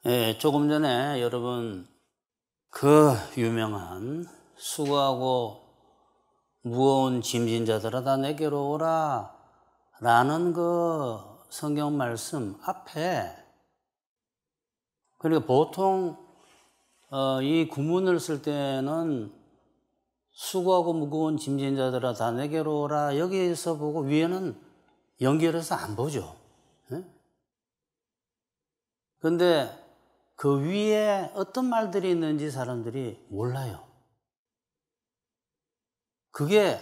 예, 조금 전에 여러분 그 유명한 수고하고 무거운 짐진 자들아 다 내게로 오라 라는 그 성경 말씀 앞에, 그러니까 보통 이 구문을 쓸 때는 수고하고 무거운 짐진 자들아 다 내게로 오라 여기서 보고 위에는 연결해서 안 보죠. 그런데 그 위에 어떤 말들이 있는지 사람들이 몰라요. 그게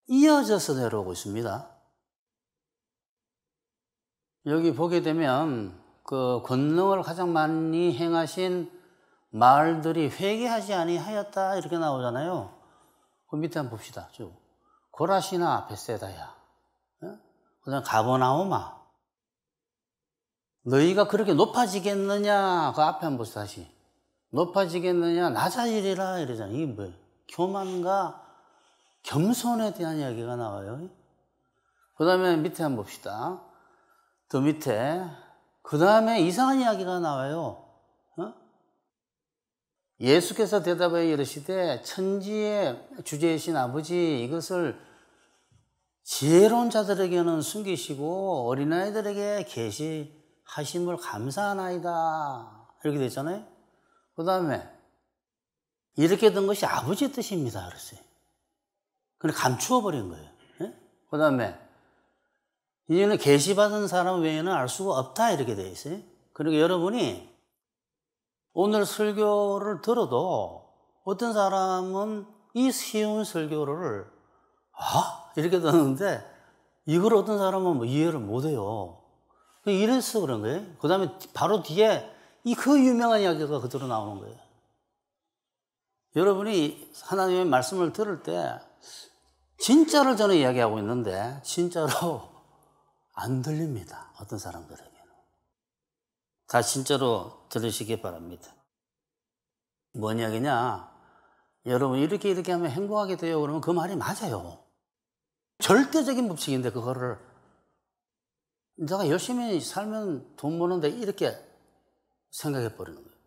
이어져서 내려오고 있습니다. 여기 보게 되면 그 권능을 가장 많이 행하신 말들이 회개하지 아니하였다 이렇게 나오잖아요. 그 밑에 한번 봅시다. 쭉. 고라시나 베세다야, 그다음 가버나움아, 너희가 그렇게 높아지겠느냐? 그 앞에 한번 보세요. 다시. 높아지겠느냐? 낮아지리라 이러잖아요. 이게 뭐예요? 교만과 겸손에 대한 이야기가 나와요. 그 다음에 밑에 한번 봅시다. 더 밑에. 그 다음에 이상한 이야기가 나와요. 예수께서 대답하여 이르시되 천지의 주제이신 아버지, 이것을 지혜로운 자들에게는 숨기시고 어린아이들에게 계시하심을 감사하나이다 이렇게 됐잖아요. 그 다음에 이렇게 된 것이 아버지의 뜻입니다 그랬어요. 근데 감추어 버린 거예요. 그 다음에 이제는 계시받은 사람 외에는 알 수가 없다 이렇게 되어 있어요. 그러니까 여러분이 오늘 설교를 들어도 어떤 사람은 이 쉬운 설교를 이렇게 듣는데 이걸 어떤 사람은 뭐 이해를 못해요. 이래서 그런 거예요. 그 다음에 바로 뒤에 그 유명한 이야기가 그대로 나오는 거예요. 여러분이 하나님의 말씀을 들을 때 진짜를 저는 이야기하고 있는데 진짜로 안 들립니다. 어떤 사람들에게는. 다 진짜로 들으시기 바랍니다. 뭔 이야기냐? 여러분 이렇게 하면 행복하게 돼요. 그러면 그 말이 맞아요. 절대적인 법칙인데 그거를 내가 열심히 살면 돈 버는데 이렇게 생각해 버리는 거예요.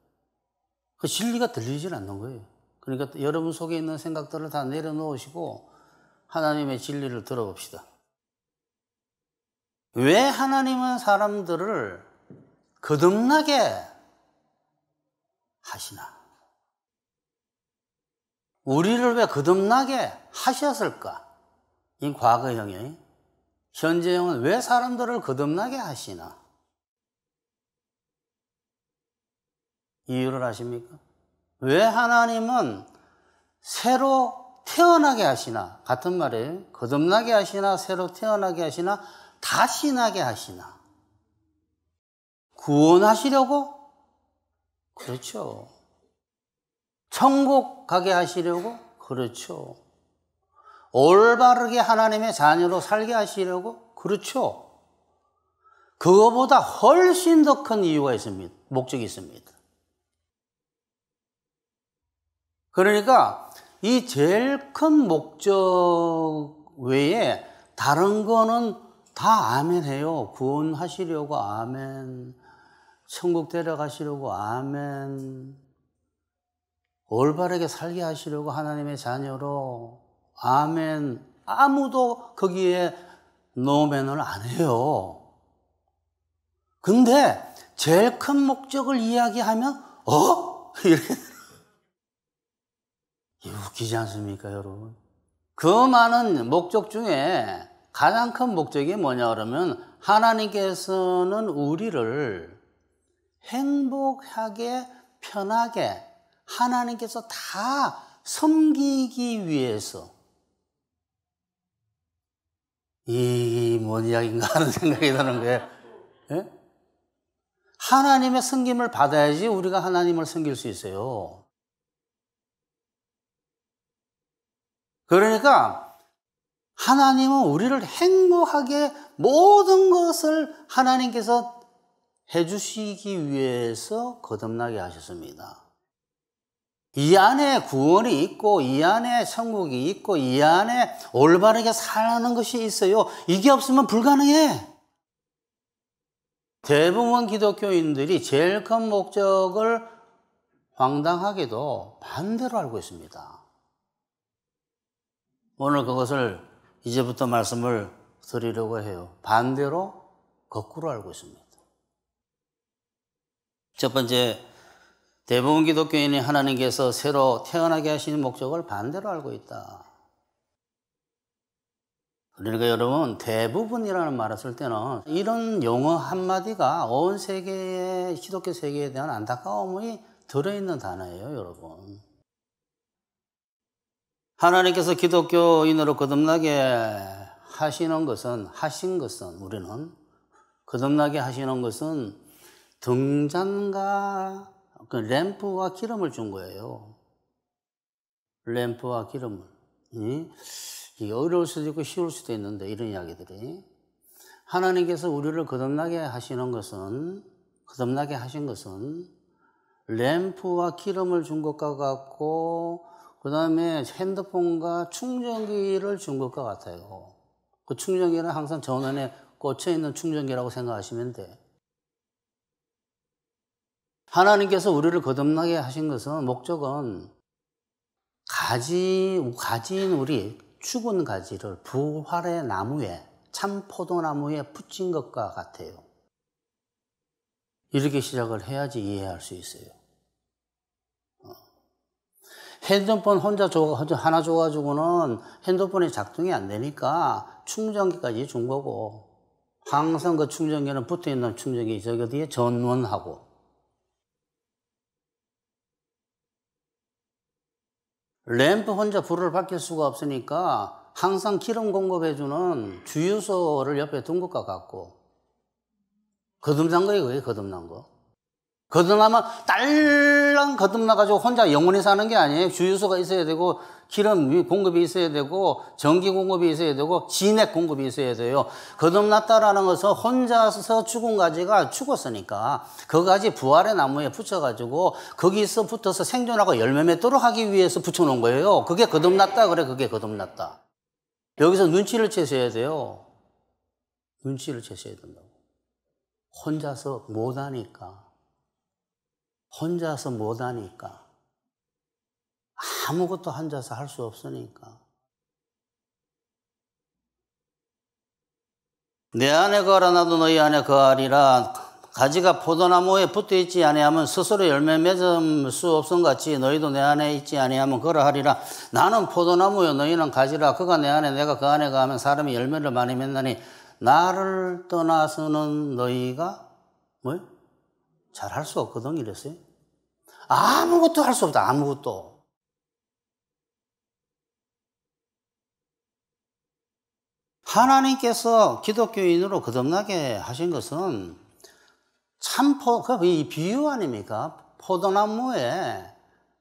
그 진리가 들리질 않는 거예요. 그러니까 여러분 속에 있는 생각들을 다 내려놓으시고 하나님의 진리를 들어봅시다. 왜 하나님은 사람들을 거듭나게 하시나? 우리를 왜 거듭나게 하셨을까? 이 과거형이. 현재형은 왜 사람들을 거듭나게 하시나? 이유를 아십니까? 왜 하나님은 새로 태어나게 하시나? 같은 말이에요. 거듭나게 하시나, 새로 태어나게 하시나, 다시 나게 하시나? 구원하시려고? 그렇죠. 천국 가게 하시려고? 그렇죠. 올바르게 하나님의 자녀로 살게 하시려고? 그렇죠. 그거보다 훨씬 더 큰 이유가 있습니다. 목적이 있습니다. 그러니까 이 제일 큰 목적 외에 다른 거는 다 아멘 해요. 구원하시려고 아멘. 천국 데려가시려고 아멘. 올바르게 살게 하시려고 하나님의 자녀로 아멘. 아무도 거기에 노멘을 안 해요. 근데 제일 큰 목적을 이야기하면 이렇게 웃기지 않습니까 여러분? 그 많은 목적 중에 가장 큰 목적이 뭐냐 그러면 하나님께서는 우리를 행복하게 편하게 하나님께서 다 섬기기 위해서 이 뭔 이야기인가 하는 생각이 드는 거예요. 예? 하나님의 섬김을 받아야지 우리가 하나님을 섬길 수 있어요. 그러니까 하나님은 우리를 행복하게 모든 것을 하나님께서 해주시기 위해서 거듭나게 하셨습니다. 이 안에 구원이 있고 이 안에 천국이 있고 이 안에 올바르게 사는 것이 있어요. 이게 없으면 불가능해. 대부분 기독교인들이 제일 큰 목적을 황당하게도 반대로 알고 있습니다. 오늘 그것을 이제부터 말씀을 드리려고 해요. 반대로 거꾸로 알고 있습니다. 첫 번째, 대부분 기독교인이 하나님께서 새로 태어나게 하시는 목적을 반대로 알고 있다. 그러니까 여러분, 대부분이라는 말을 쓸 때는 이런 용어 한마디가 온 세계의 기독교 세계에 대한 안타까움이 들어있는 단어예요, 여러분. 하나님께서 기독교인으로 거듭나게 하신 것은 우리는 거듭나게 하시는 것은 등잔과 램프와 기름을 준 거예요. 램프와 기름을. 이게 어려울 수도 있고 쉬울 수도 있는데 이런 이야기들이. 하나님께서 우리를 거듭나게 하신 것은 램프와 기름을 준 것과 같고 그 다음에 핸드폰과 충전기를 준 것과 같아요. 그 충전기는 항상 전원에 꽂혀있는 충전기라고 생각하시면 돼. 하나님께서 우리를 거듭나게 하신 것은 목적은 가지인 우리 죽은 가지를 부활의 나무에 참 포도나무에 붙인 것과 같아요. 이렇게 시작을 해야지 이해할 수 있어요. 핸드폰 하나 줘가지고는 핸드폰이 작동이 안 되니까 충전기까지 준 거고 항상 그 충전기는 붙어있는 충전기 저기 어디에 전원하고 램프 혼자 불을 밝힐 수가 없으니까 항상 기름 공급해주는 주유소를 옆에 둔 것과 같고 거듭난 거예요, 그게 거듭난 거. 거듭나면 딸랑 거듭나가지고 혼자 영원히 사는 게 아니에요. 주유소가 있어야 되고 기름 공급이 있어야 되고 전기 공급이 있어야 되고 진액 공급이 있어야 돼요. 거듭났다라는 것은 혼자서 죽은 가지가 죽었으니까 그 가지 부활의 나무에 붙여가지고 거기서 붙어서 생존하고 열매 맺도록 하기 위해서 붙여놓은 거예요. 그게 거듭났다 그래. 그게 거듭났다. 여기서 눈치를 채셔야 돼요. 눈치를 채셔야 된다고. 혼자서 못하니까. 아무것도 혼자서 할 수 없으니까. 내 안에 거하라 나도 너희 안에 거하리라. 가지가 포도나무에 붙어있지 아니하면 스스로 열매 맺을 수 없음 같이 너희도 내 안에 있지 아니하면 그러하리라. 나는 포도나무요 너희는 가지라. 그가 내 안에 내가 그 안에 거하면 사람이 열매를 많이 맺나니 나를 떠나서는 너희가 잘 할 수 없거든 이랬어요. 아무것도 할 수 없다. 아무것도. 하나님께서 기독교인으로 거듭나게 하신 것은 이 비유 아닙니까? 포도나무에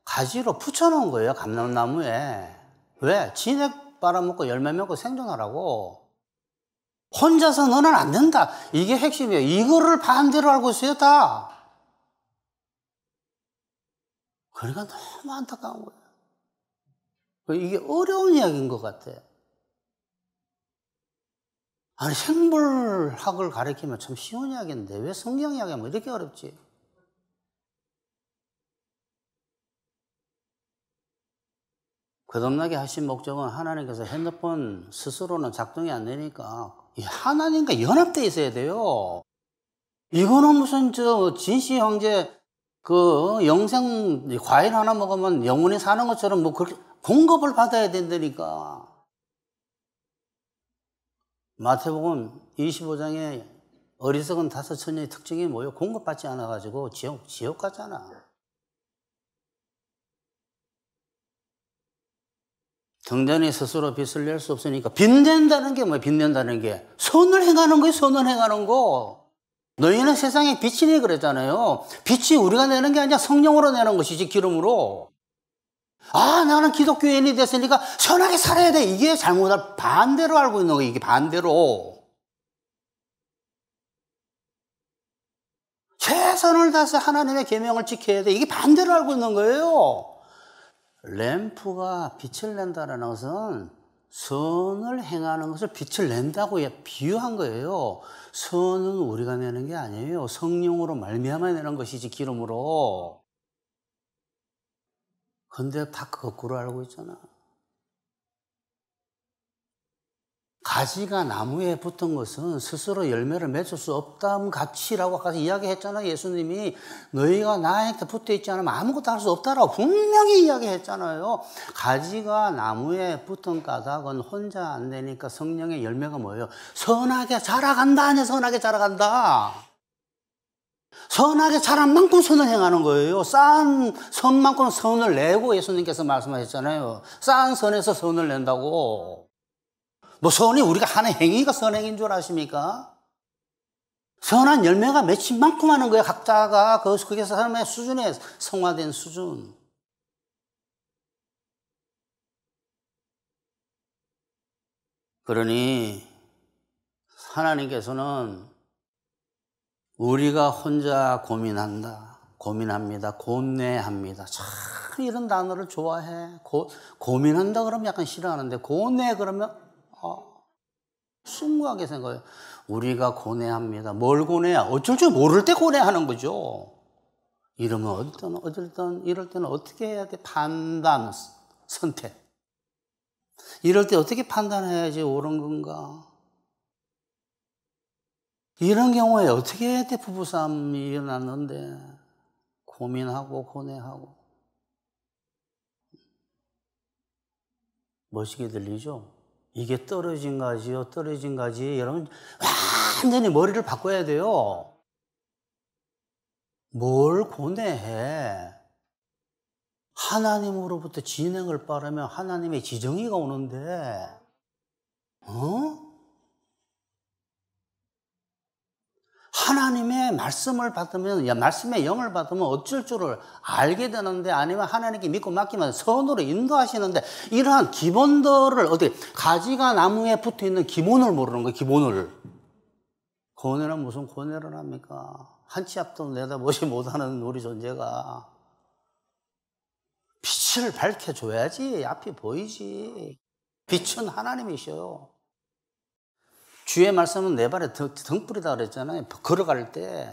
가지로 붙여놓은 거예요. 감람나무에. 왜? 진액 빨아먹고 열매 맺고 생존하라고. 혼자서 너는 안 된다. 이게 핵심이에요. 이거를 반대로 알고 있어요, 다. 그러니까 너무 안타까운 거예요. 이게 어려운 이야기인 것 같아. 아니, 생물학을 가르치면 참 쉬운 이야기인데 왜 성경 이야기하면 이렇게 어렵지? 거듭나게 하신 목적은 하나님께서 핸드폰 스스로는 작동이 안 되니까 하나님과 연합되어 있어야 돼요. 이거는 무슨 진시 형제 영생 과일 하나 먹으면 영원히 사는 것처럼 그렇게 공급을 받아야 된다니까. 마태복음 25장에 어리석은 5 처녀의 특징이 뭐예요? 공급받지 않아가지고 지옥 가잖아. 등잔이 스스로 빛을 낼 수 없으니까 빛낸다는 게 뭐예요? 빛낸다는 게 선을 행하는 거예요. 선을 행하는 거. 너희는 세상의 빛이니 그랬잖아요. 빛이 우리가 내는 게 아니라 성령으로 내는 것이지, 기름으로. 나는 기독교인이 됐으니까 선하게 살아야 돼. 이게 반대로 알고 있는 거예요. 이게 반대로. 최선을 다해서 하나님의 계명을 지켜야 돼. 이게 반대로 알고 있는 거예요. 램프가 빛을 낸다는 것은 선을 행하는 것을 빛을 낸다고 비유한 거예요. 선은 우리가 내는 게 아니에요. 성령으로 말미암아 내는 것이지, 기름으로. 근데 다 거꾸로 알고 있잖아. 가지가 나무에 붙은 것은 스스로 열매를 맺을 수 없다는 가치라고 아까 이야기했잖아요. 예수님이 너희가 나한테 붙어 있지 않으면 아무것도 할 수 없다라고 분명히 이야기했잖아요. 가지가 나무에 붙은 까닭은 혼자 안 되니까 성령의 열매가 뭐예요? 선하게 자라간다, 아니야? 선하게 자라간다. 선하게 자란 만큼 선을 행하는 거예요. 쌓은 선만큼 선을 내고 예수님께서 말씀하셨잖아요. 쌓은 선에서 선을 낸다고. 뭐 선이 우리가 하는 행위가 선행인 줄 아십니까? 선한 열매가 맺힌 만큼 하는 거예요. 각자가 그게 사람의 수준에 성화된 수준. 그러니 하나님께서는 우리가 혼자 고민합니다. 고뇌합니다. 참 이런 단어를 좋아해. 고민한다 그러면 약간 싫어하는데 고뇌 그러면 숭고하게 생각해요. 우리가 고뇌합니다. 뭘 고뇌야? 어쩔 줄 모를 때 고뇌하는 거죠. 이러면 이럴 때는 어떻게 해야 돼? 판단, 선택. 이럴 때 어떻게 판단해야지 옳은 건가? 이런 경우에 어떻게 해야 돼? 부부싸움이 일어났는데 고민하고 고뇌하고. 멋있게 들리죠? 이게 떨어진 가지. 여러분, 완전히 머리를 바꿔야 돼요. 뭘 고뇌해? 하나님으로부터 진행을 바라면 하나님의 지정의가 오는데, 하나님의 말씀을 받으면, 말씀의 영을 받으면 어쩔 줄을 알게 되는데, 아니면 하나님께 믿고 맡기면 선으로 인도하시는데, 이러한 기본들을 가지가 나무에 붙어 있는 기본을 모르는 거예요, 기본을. 고뇌는 무슨 고뇌를 합니까? 한 치 앞도 내다보지 못하는 우리 존재가. 빛을 밝혀줘야지, 앞이 보이지. 빛은 하나님이셔요. 주의 말씀은 내 발에 등불이다 그랬잖아요. 걸어갈 때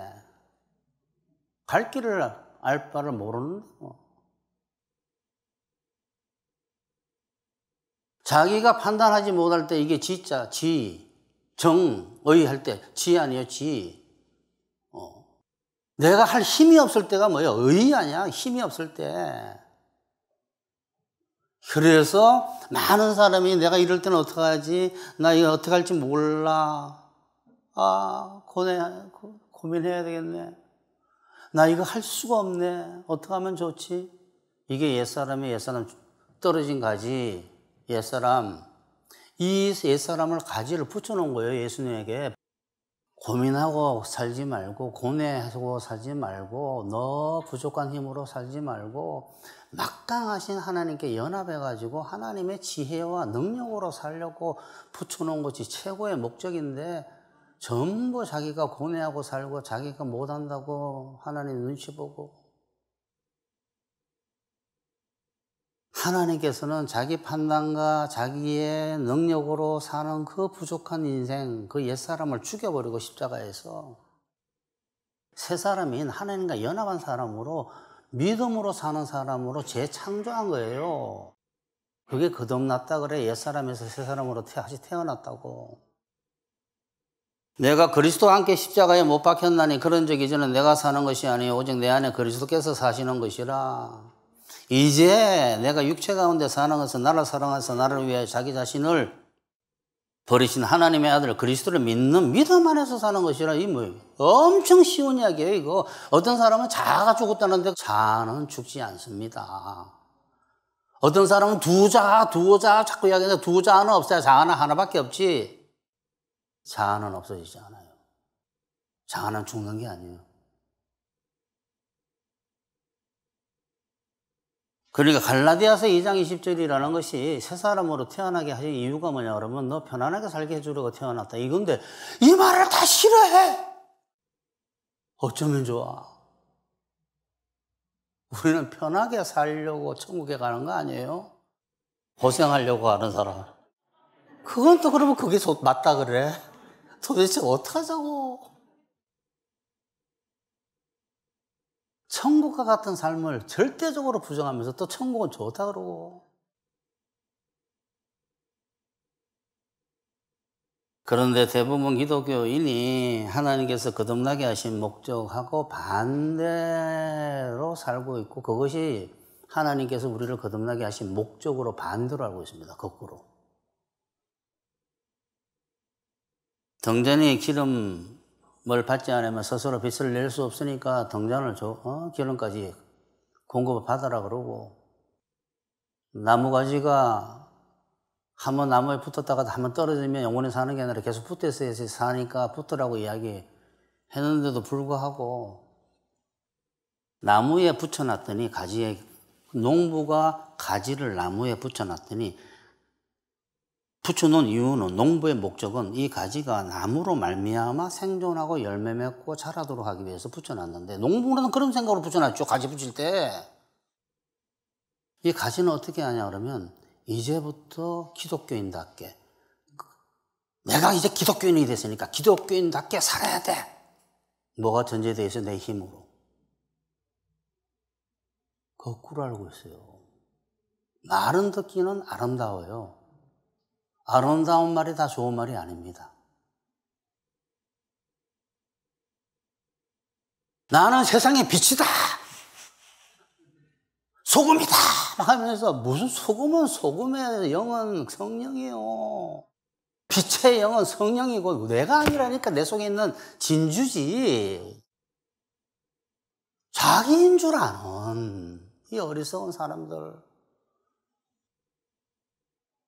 갈 길을 알 바를 모르는 거. 자기가 판단하지 못할 때 이게 지자, 정의 할 때 지 아니에요, 지. 내가 할 힘이 없을 때가 뭐예요? 의 아니야, 힘이 없을 때. 그래서 많은 사람이 내가 이럴 때는 어떡하지? 나 이거 어떻게 할지 몰라. 고민해야 되겠네. 나 이거 할 수가 없네. 어떻게 하면 좋지? 이게 옛사람 떨어진 가지. 이 옛사람을 가지를 붙여놓은 거예요, 예수님에게. 고민하고 살지 말고, 고뇌하고 살지 말고, 너 부족한 힘으로 살지 말고, 막강하신 하나님께 연합해가지고 하나님의 지혜와 능력으로 살려고 붙여놓은 것이 최고의 목적인데, 전부 자기가 고뇌하고 살고 자기가 못한다고 하나님 눈치 보고. 하나님께서는 자기 판단과 자기의 능력으로 사는 그 부족한 인생, 그 옛사람을 죽여버리고 십자가에서 새 사람인 하나님과 연합한 사람으로, 믿음으로 사는 사람으로 재창조한 거예요. 그게 거듭났다 그래. 옛사람에서 새 사람으로 다시 태어났다고. 내가 그리스도와 함께 십자가에 못 박혔나니 그런 적 이제는 내가 사는 것이 아니요 오직 내 안에 그리스도께서 사시는 것이라. 이제 내가 육체 가운데 사는 것은 나를 사랑하셔서 나를 위해 자기 자신을 버리신 하나님의 아들 그리스도를 믿는 믿음 안에서 사는 것이라. 이 뭐예요? 엄청 쉬운 이야기예요, 이거. 어떤 사람은 자아가 죽었다는데 자아는 죽지 않습니다. 어떤 사람은 두 자아 자꾸 이야기하는데 두 자아는 없어요. 자아는 하나밖에 없지. 자아는 없어지지 않아요. 자아는 죽는 게 아니에요. 그러니까 갈라디아서 2장 20절이라는 것이 새 사람으로 태어나게 하신 이유가 뭐냐 그러면 너 편안하게 살게 해주려고 태어났다 이건데, 이 말을 다 싫어해. 어쩌면 좋아. 우리는 편하게 살려고 천국에 가는 거 아니에요? 고생하려고 하는 사람. 그건 또 그러면 그게 맞다 그래? 도대체 어떡하자고? 천국과 같은 삶을 절대적으로 부정하면서 또 천국은 좋다 그러고. 그런데 대부분 기독교인이 하나님께서 거듭나게 하신 목적하고 반대로 살고 있고, 그것이 하나님께서 우리를 거듭나게 하신 목적으로 반대로 알고 있습니다. 거꾸로. 등잔이 기름을 받지 않으면 스스로 빛을 낼 수 없으니까 등잔을 기름까지 공급을 받아라 그러고, 나무가지가 한번 나무에 붙었다가 한번 떨어지면 영원히 사는 게 아니라 계속 붙어 있어야지 사니까 붙으라고 이야기했는데도 불구하고 나무에 붙여놨더니 농부가 가지를 나무에 붙여놨더니, 붙여놓은 이유는, 농부의 목적은 이 가지가 나무로 말미암아 생존하고 열매 맺고 자라도록 하기 위해서 붙여놨는데, 농부는 그런 생각으로 붙여놨죠. 가지 붙일 때. 이 가지는 어떻게 하냐 그러면, 이제부터 기독교인답게, 내가 이제 기독교인이 됐으니까 기독교인답게 살아야 돼. 뭐가 전제되어 있어? 내 힘으로. 거꾸로 알고 있어요. 말은 듣기는 아름다워요. 아름다운 말이 다 좋은 말이 아닙니다. 나는 세상의 빛이다, 소금이다 하면서, 무슨 소금은 소금의 영은 성령이에요. 빛의 영은 성령이고 내가 아니라니까. 내 속에 있는 진주지. 자기인 줄 아는 이 어리석은 사람들.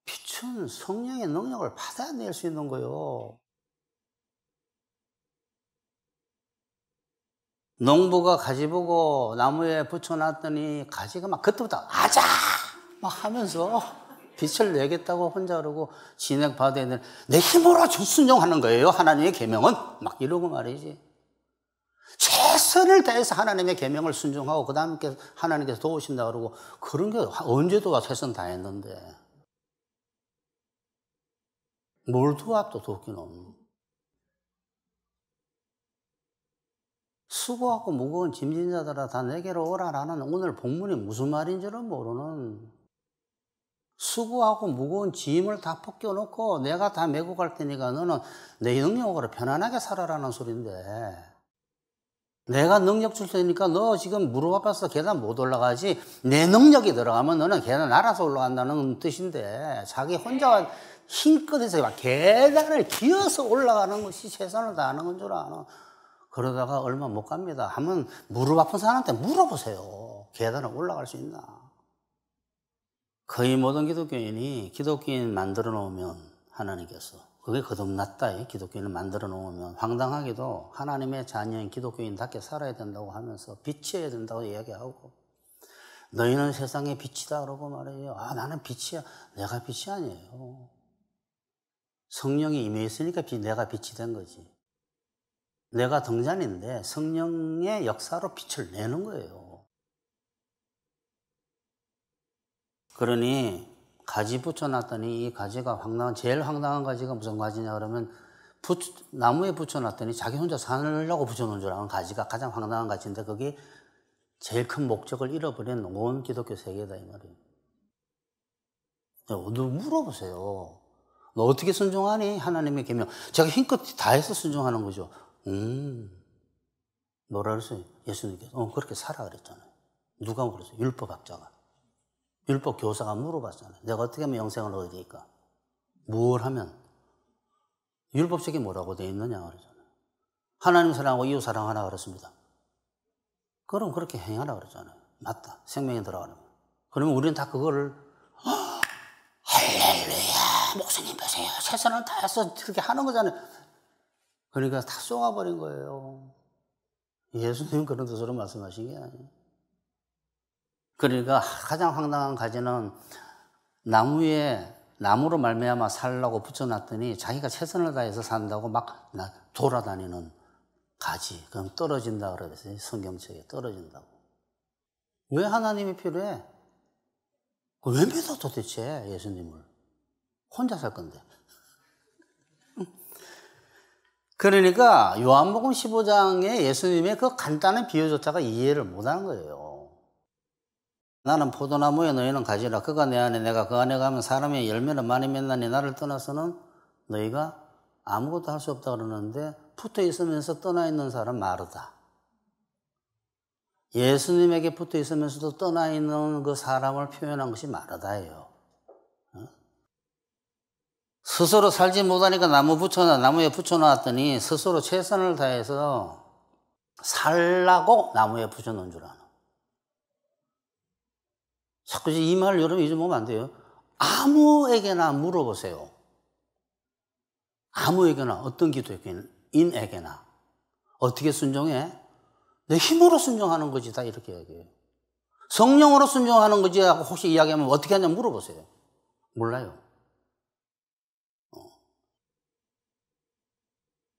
빛은 성령의 능력을 받아낼 수 있는 거예요. 농부가 가지 보고 나무에 붙여놨더니 가지가 막 그때부터 아자 막 하면서 빛을 내겠다고 혼자 그러고, 진액받아야 되는 내 힘으로 순종하는 거예요. 하나님의 계명은 막 이러고 말이지. 최선을 다해서 하나님의 계명을 순종하고 그 다음에 하나님께서 도우신다 그러고, 그런 게 언제 도와? 최선 다했는데 뭘 도와? 또 돕기는. 수고하고 무거운 짐진 자들아 다 내게로 오라라는 오늘 본문이 무슨 말인지는 모르는, 수고하고 무거운 짐을 다 벗겨놓고 내가 다 메고 갈 테니까 너는 내 능력으로 편안하게 살아라는 소리인데, 내가 능력 줄 테니까 너 지금 무릎 아파서 계단 못 올라가지, 내 능력이 들어가면 너는 계단 알아서 올라간다는 뜻인데, 자기 혼자 힘껏해서 막 계단을 기어서 올라가는 것이 최선을 다하는 건 줄 아나. 그러다가 얼마 못 갑니다. 한번 무릎 아픈 사람한테 물어보세요. 계단을 올라갈 수 있나? 거의 모든 기독교인이 기독교인 만들어 놓으면 하나님께서, 그게 거듭났다, 기독교인을 만들어 놓으면 황당하게도 하나님의 자녀인 기독교인답게 살아야 된다고 하면서 빛이어야 된다고 이야기하고, 너희는 세상의 빛이다 그러고 말이에요. 아, 나는 빛이야. 내가 빛이 아니에요. 성령이 임해 있으니까 내가 빛이 된 거지. 내가 등잔인데 성령의 역사로 빛을 내는 거예요. 그러니 가지 붙여놨더니 이 가지가 제일 황당한 가지가 무슨 가지냐 그러면, 나무에 붙여놨더니 자기 혼자 살려고 붙여놓은 줄 아는 가지가 가장 황당한 가지인데, 그게 제일 큰 목적을 잃어버린 온 기독교 세계다 이 말이에요. 너 물어보세요. 너 어떻게 순종하니? 하나님의 계명. 제가 힘껏 다해서 순종하는 거죠. 뭐라 그랬어요? 예수님께서 그렇게 살아 그랬잖아요. 누가 그랬어요? 율법학자가, 율법 교사가 물어봤잖아요. 내가 어떻게 하면 영생을 얻게 될까? 뭘 하면? 율법책이 뭐라고 되어 있느냐 그러잖아요. 하나님 사랑하고 이웃 사랑하라 그랬습니다. 그럼 그렇게 행하라 그랬잖아요. 맞다. 생명에 들어가는 거. 그러면 우리는 다 그거를 할렐루야 목사님 보세요, 최선을 다해서 그렇게 하는 거잖아요. 그러니까 다 쏘아버린 거예요. 예수님은 그런 뜻으로 말씀하신 게 아니에요. 그러니까 가장 황당한 가지는 나무로 말미암아 살라고 붙여놨더니 자기가 최선을 다해서 산다고 막 돌아다니는 가지. 그럼 떨어진다 그러겠어요. 성경책에 떨어진다고. 왜 하나님이 필요해? 왜 믿어 도대체 예수님을? 혼자 살 건데. 그러니까 요한복음 15장에 예수님의 그 간단한 비유조차가 이해를 못하는 거예요. 나는 포도나무에 너희는 가지라. 그가 내 안에 내가 그 안에 가면 사람의 열매를 많이 맺나니 나를 떠나서는 너희가 아무것도 할 수 없다 그러는데 붙어 있으면서 떠나 있는 사람 마르다. 예수님에게 붙어 있으면서도 떠나 있는 그 사람을 표현한 것이 마르다예요. 스스로 살지 못하니까 나무에 붙여놨더니 스스로 최선을 다해서 살라고 나무에 붙여놓은 줄 아는. 자꾸 이 말을 여러분 잊어보면 안 돼요. 아무에게나 물어보세요. 아무에게나, 어떤 기독교인에게나. 어떻게 순종해? 내 힘으로 순종하는 거지, 다 이렇게 이야기해요. 성령으로 순종하는 거지 하고 혹시 이야기하면 어떻게 하냐 물어보세요. 몰라요.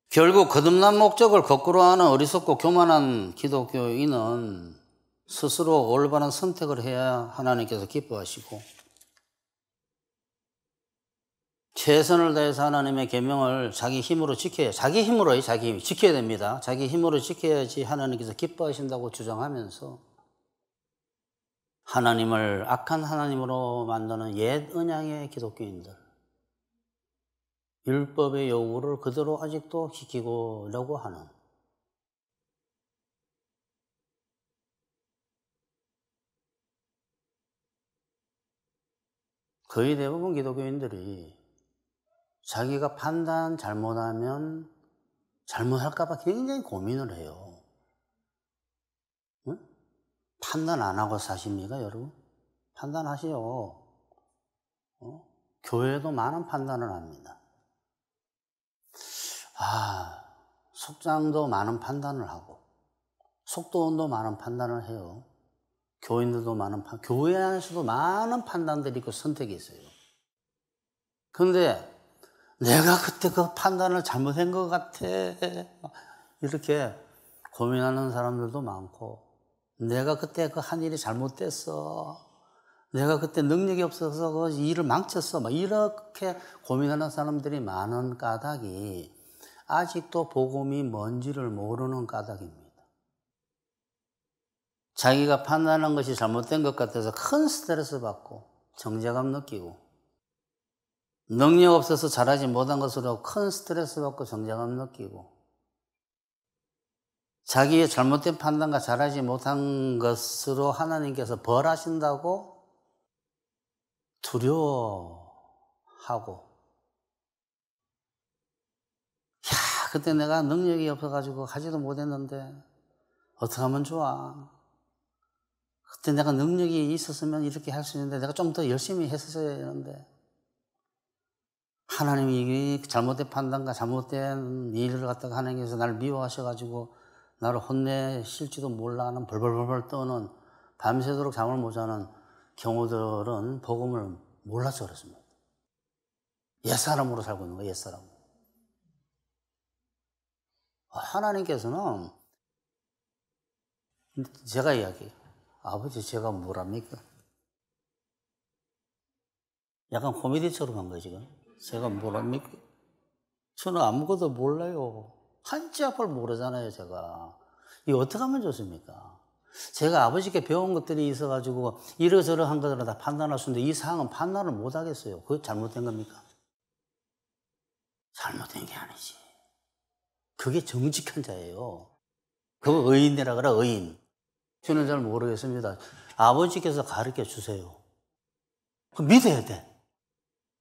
결국 거듭난 목적을 거꾸로 하는 어리석고 교만한 기독교인은 스스로 올바른 선택을 해야 하나님께서 기뻐하시고 최선을 다해서 하나님의 계명을 자기 힘으로 지켜야 지켜야 됩니다. 자기 힘으로 지켜야지 하나님께서 기뻐하신다고 주장하면서 하나님을 악한 하나님으로 만드는 옛 언양의 기독교인들, 율법의 요구를 그대로 아직도 지키려고 하는, 거의 대부분 기독교인들이 자기가 판단 잘못하면 잘못할까 봐 굉장히 고민을 해요. 응? 판단 안 하고 사십니까, 여러분? 판단하시오. 교회도 많은 판단을 합니다. 속장도 많은 판단을 하고, 속도원도 많은 판단을 해요. 교인들도 교회 안에서도 많은 판단들이 있고 선택이 있어요. 그런데 내가 그때 그 판단을 잘못한 것 같아. 이렇게 고민하는 사람들도 많고, 내가 그때 그 한 일이 잘못됐어. 내가 그때 능력이 없어서 그 일을 망쳤어. 이렇게 고민하는 사람들이 많은 까닭이 아직도 복음이 뭔지를 모르는 까닭입니다. 자기가 판단한 것이 잘못된 것 같아서 큰 스트레스 받고 정죄감 느끼고, 능력 없어서 잘하지 못한 것으로 큰 스트레스 받고 정죄감 느끼고, 자기의 잘못된 판단과 잘하지 못한 것으로 하나님께서 벌하신다고 두려워하고, 그때 내가 능력이 없어가지고 하지도 못했는데 어떻게 하면 좋아? 그때 내가 능력이 있었으면 이렇게 할 수 있는데 내가 좀 더 열심히 했었어야 되는데, 하나님이 잘못된 판단과 잘못된 일을 갖다가 하나님께서 나를 미워하셔가지고 나를 혼내실지도 몰라 하는 벌벌벌 떠는, 밤새도록 잠을 못 자는 경우들은 복음을 몰라서 그렇습니다. 옛사람으로 살고 있는 거예요, 옛사람으로. 하나님께서는, 제가 이야기해요. 아버지, 제가 뭐랍니까? 약간 코미디처럼 한 거예요, 지금. 제가 뭐랍니까? 저는 아무것도 몰라요. 한치 앞을 모르잖아요, 제가. 이거 어떻게 하면 좋습니까? 제가 아버지께 배운 것들이 있어가지고 이러저러한 것들을 다 판단할 수 있는데 이 사항은 판단을 못 하겠어요. 그거 잘못된 겁니까? 잘못된 게 아니지. 그게 정직한 자예요. 그거 의인이라 그래, 의인. 저는 잘 모르겠습니다. 아버지께서 가르쳐 주세요. 그 믿어야 돼.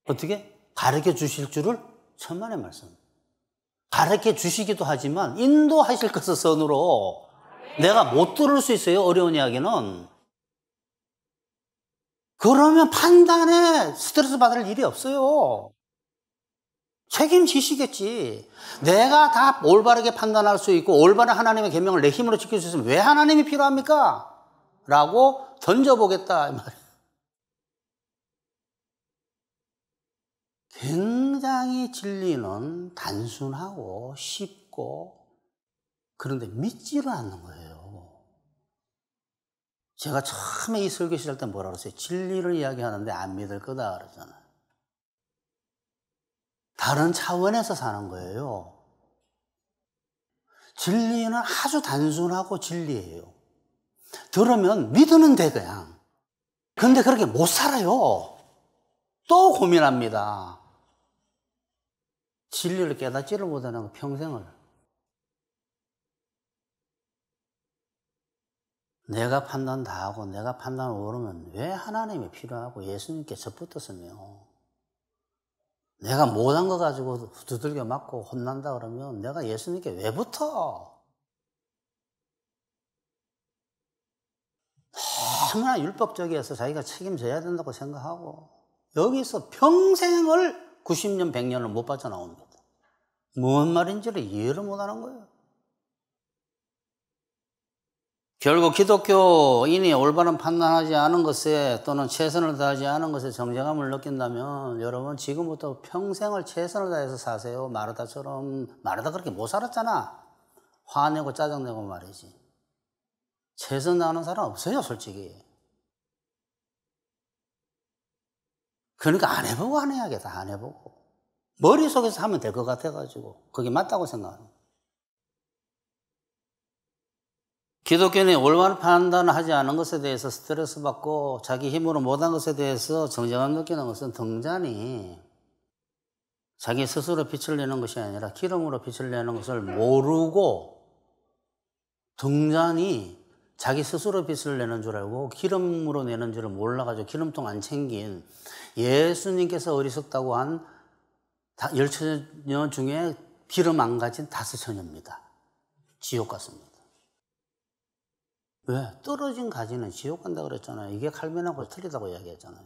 어떻게? 가르쳐 주실 줄을 천만의 말씀. 가르쳐 주시기도 하지만 인도하실 것을 선으로 내가 못 들을 수 있어요, 어려운 이야기는. 그러면 판단에 스트레스 받을 일이 없어요. 책임지시겠지. 내가 다 올바르게 판단할 수 있고 올바른 하나님의 계명을 내 힘으로 지킬 수 있으면 왜 하나님이 필요합니까? 라고 던져보겠다 이 말이에요. 굉장히 진리는 단순하고 쉽고, 그런데 믿지를 않는 거예요. 제가 처음에 이 설교 시작할 때 뭐라 그랬어요? 진리를 이야기하는데 안 믿을 거다 그러잖아요. 다른 차원에서 사는 거예요. 진리는 아주 단순하고 진리예요. 들으면 믿으면 돼, 그냥. 그런데 그렇게 못 살아요. 또 고민합니다. 진리를 깨닫지를 못하는 평생을. 내가 판단 다 하고 내가 판단을 모르면 왜 하나님이 필요하고 예수님께 접붙었으며, 내가 못한 거 가지고 두들겨 맞고 혼난다 그러면 내가 예수님께 왜 붙어? 너무나 율법적이어서 자기가 책임져야 된다고 생각하고 여기서 평생을 90년, 100년을 못 빠져나옵니다. 뭔 말인지를 이해를 못하는 거예요. 결국 기독교인이 올바른 판단하지 않은 것에 또는 최선을 다하지 않은 것에 정죄감을 느낀다면 여러분 지금부터 평생을 최선을 다해서 사세요. 마르다처럼. 마르다 그렇게 못 살았잖아. 화내고 짜증내고 말이지. 최선 다하는 사람 없어요, 솔직히. 그러니까 안 해보고 안 해야겠다. 안 해보고. 머릿속에서 하면 될 것 같아가지고 그게 맞다고 생각하는 거예요. 기독교인이 올바른 판단을 하지 않은 것에 대해서 스트레스 받고 자기 힘으로 못한 것에 대해서 정죄감 느끼는 것은 등잔이 자기 스스로 빛을 내는 것이 아니라 기름으로 빛을 내는 것을 모르고 등잔이 자기 스스로 빛을 내는 줄 알고 기름으로 내는 줄을 몰라가지고 기름통 안 챙긴 예수님께서 어리석다고 한 10처녀 중에 기름 안 가진 5처녀입니다. 지옥 갔습니다. 왜? 떨어진 가지는 지옥 간다 그랬잖아요. 이게 칼빈하고 틀리다고 이야기했잖아요.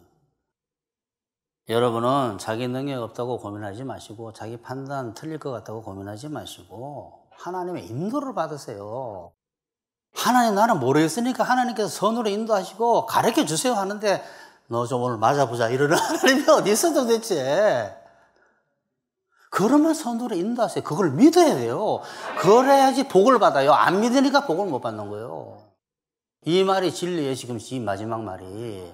여러분은 자기 능력 없다고 고민하지 마시고 자기 판단 틀릴 것 같다고 고민하지 마시고 하나님의 인도를 받으세요. 하나님 나는 모르겠으니까 하나님께서 선으로 인도하시고 가르쳐 주세요 하는데 너 좀 오늘 맞아보자 이러는 하나님이 어디 있어 도대체. 그러면 선으로 인도하세요. 그걸 믿어야 돼요. 그래야지 복을 받아요. 안 믿으니까 복을 못 받는 거예요. 이 말이 진리예요. 지금 이 마지막 말이.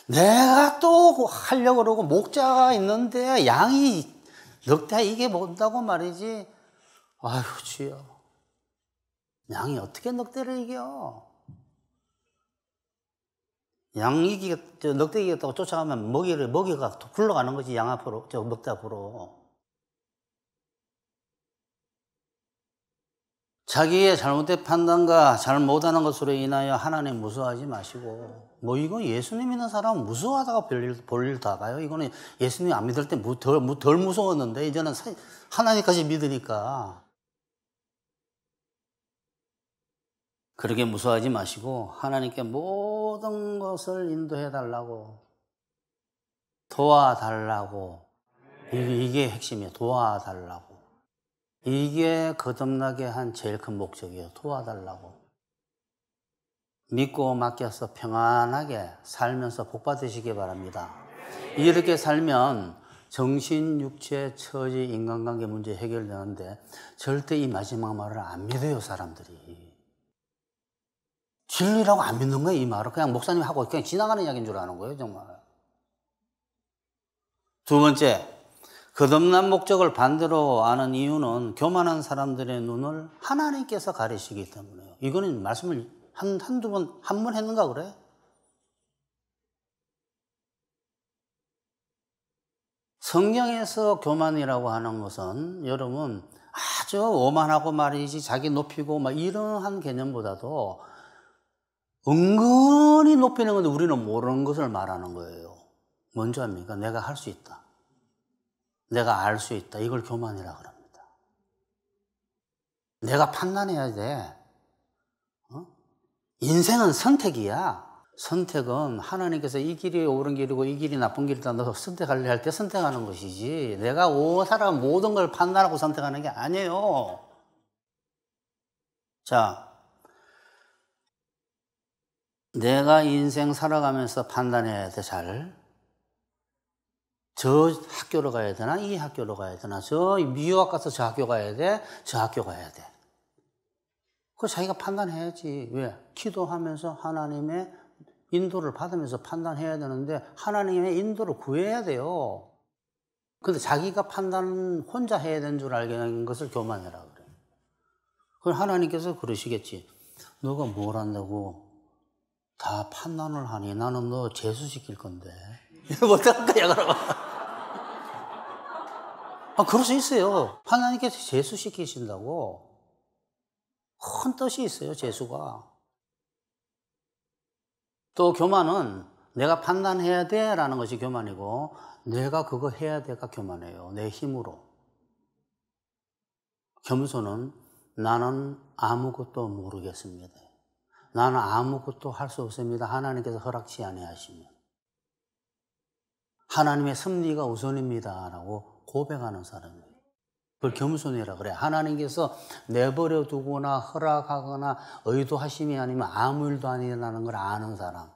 내가 또 하려고 그러고 목자가 있는데 양이 넉대 이게 뭔다고 말이지. 아휴 주여. 양이 어떻게 넉대를 이겨? 양이 넉대 이겼다고 쫓아가면 먹이가 굴러가는 거지. 양 앞으로, 넉대 앞으로. 자기의 잘못된 판단과 잘 못하는 것으로 인하여 하나님 무서워하지 마시고, 뭐 이건 예수님 믿는 사람은 무서워하다가 볼일 다 봐요. 이거는 예수님 안 믿을 때 덜 무서웠는데 이제는 하나님까지 믿으니까. 그렇게 무서워하지 마시고 하나님께 모든 것을 인도해 달라고, 도와달라고. 이게 핵심이에요. 도와달라고. 이게 거듭나게 한 제일 큰 목적이에요. 도와달라고. 믿고 맡겨서 평안하게 살면서 복 받으시기 바랍니다. 이렇게 살면 정신, 육체, 처지, 인간관계 문제 해결되는데 절대 이 마지막 말을 안 믿어요, 사람들이. 진리라고 안 믿는 거예요, 이 말을. 그냥 목사님 하고 그냥 지나가는 이야기인 줄 아는 거예요, 정말. 두 번째, 거듭난 목적을 반대로 아는 이유는 교만한 사람들의 눈을 하나님께서 가리시기 때문에요. 이거는 말씀을 한 번 했는가 그래? 성경에서 교만이라고 하는 것은 여러분 아주 오만하고 말이지 자기 높이고 막 이러한 개념보다도 은근히 높이는 건데 우리는 모르는 것을 말하는 거예요. 뭔지 압니까? 내가 할 수 있다. 내가 알 수 있다. 이걸 교만이라고 합니다. 내가 판단해야 돼. 인생은 선택이야. 선택은 하나님께서 이 길이 옳은 길이고 이 길이 나쁜 길이다. 너 선택할래 할 때 선택하는 것이지. 내가 살아간 모든 걸 판단하고 선택하는 게 아니에요. 자, 내가 인생 살아가면서 판단해야 돼, 잘. 저 학교로 가야 되나? 이 학교로 가야 되나? 저 미유학 가서 저 학교 가야 돼? 저 학교 가야 돼? 그거 자기가 판단해야지. 왜? 기도하면서 하나님의 인도를 받으면서 판단해야 되는데 하나님의 인도를 구해야 돼요. 근데 자기가 판단은 혼자 해야 되는 줄 알게 것을 교만이라 그래. 그럼 하나님께서 그러시겠지. 너가 뭘 한다고 다 판단을 하니 나는 너 재수시킬 건데. 이거 어떡할 거야, 그러면. 그럴 수 있어요. 하나님께서 재수시키신다고. 큰 뜻이 있어요, 재수가. 또 교만은 내가 판단해야 돼 라는 것이 교만이고, 내가 그거 해야 돼가 교만이에요. 내 힘으로. 겸손은 나는 아무것도 모르겠습니다. 나는 아무것도 할 수 없습니다. 하나님께서 허락치 아니하시면. 하나님의 섭리가 우선입니다 라고 고백하는 사람이에요. 그걸 겸손이라 그래. 하나님께서 내버려 두거나 허락하거나 의도하심이 아니면 아무 일도 아니라는 걸 아는 사람.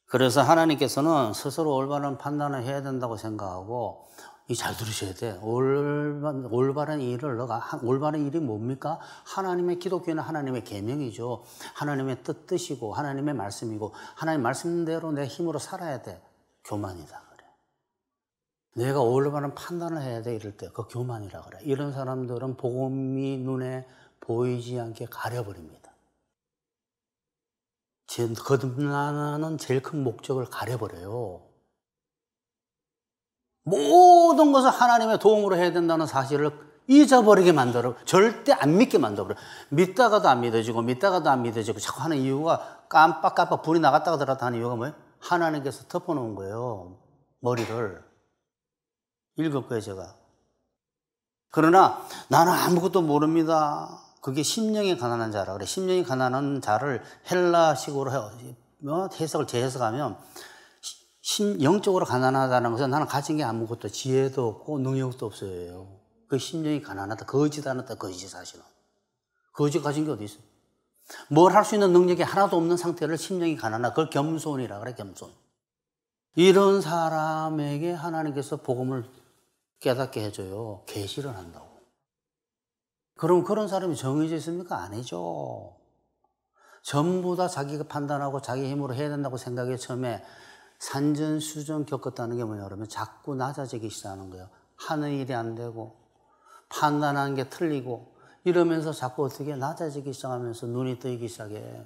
그래서 하나님께서는 스스로 올바른 판단을 해야 된다고 생각하고, 잘 들으셔야 돼. 올바른 일을 올바른 일이 뭡니까? 하나님의 기독교는 하나님의 계명이죠. 하나님의 뜻이고 하나님의 말씀이고 하나님 말씀대로 내 힘으로 살아야 돼. 교만이다 그래. 내가 올바른 판단을 해야 돼 이럴 때 그 교만이라 그래. 이런 사람들은 복음이 눈에 보이지 않게 가려버립니다. 거듭나는 제일 큰 목적을 가려버려요. 모든 것을 하나님의 도움으로 해야 된다는 사실을 잊어버리게 만들어. 절대 안 믿게 만들어. 믿다가도 안 믿어지고 믿다가도 안 믿어지고 자꾸 하는 이유가 깜빡깜빡 불이 나갔다가 들어갔다 하는 이유가 뭐예요? 하나님께서 덮어놓은 거예요. 머리를. 읽었고요 제가. 그러나 나는 아무것도 모릅니다. 그게 심령이 가난한 자라 그래. 심령이 가난한 자를 헬라식으로 해석을 재해석하면 영적으로 가난하다는 것은 나는 가진 게 아무것도 지혜도 없고 능력도 없어요. 그 심령이 가난하다. 거짓 않았다. 거짓 사실은. 거짓 가진 게 어디 있어요? 뭘 할 수 있는 능력이 하나도 없는 상태를 심령이 가난하다. 그걸 겸손이라 그래. 겸손. 이런 사람에게 하나님께서 복음을 깨닫게 해줘요. 계시를 한다고. 그럼 그런 사람이 정해져 있습니까? 아니죠. 전부 다 자기가 판단하고 자기 힘으로 해야 된다고 생각해 처음에 산전수전 겪었다는 게 뭐냐 그러면 자꾸 낮아지기 시작하는 거예요. 하는 일이 안 되고 판단하는 게 틀리고 이러면서 자꾸 어떻게 낮아지기 시작하면서 눈이 뜨이기 시작해.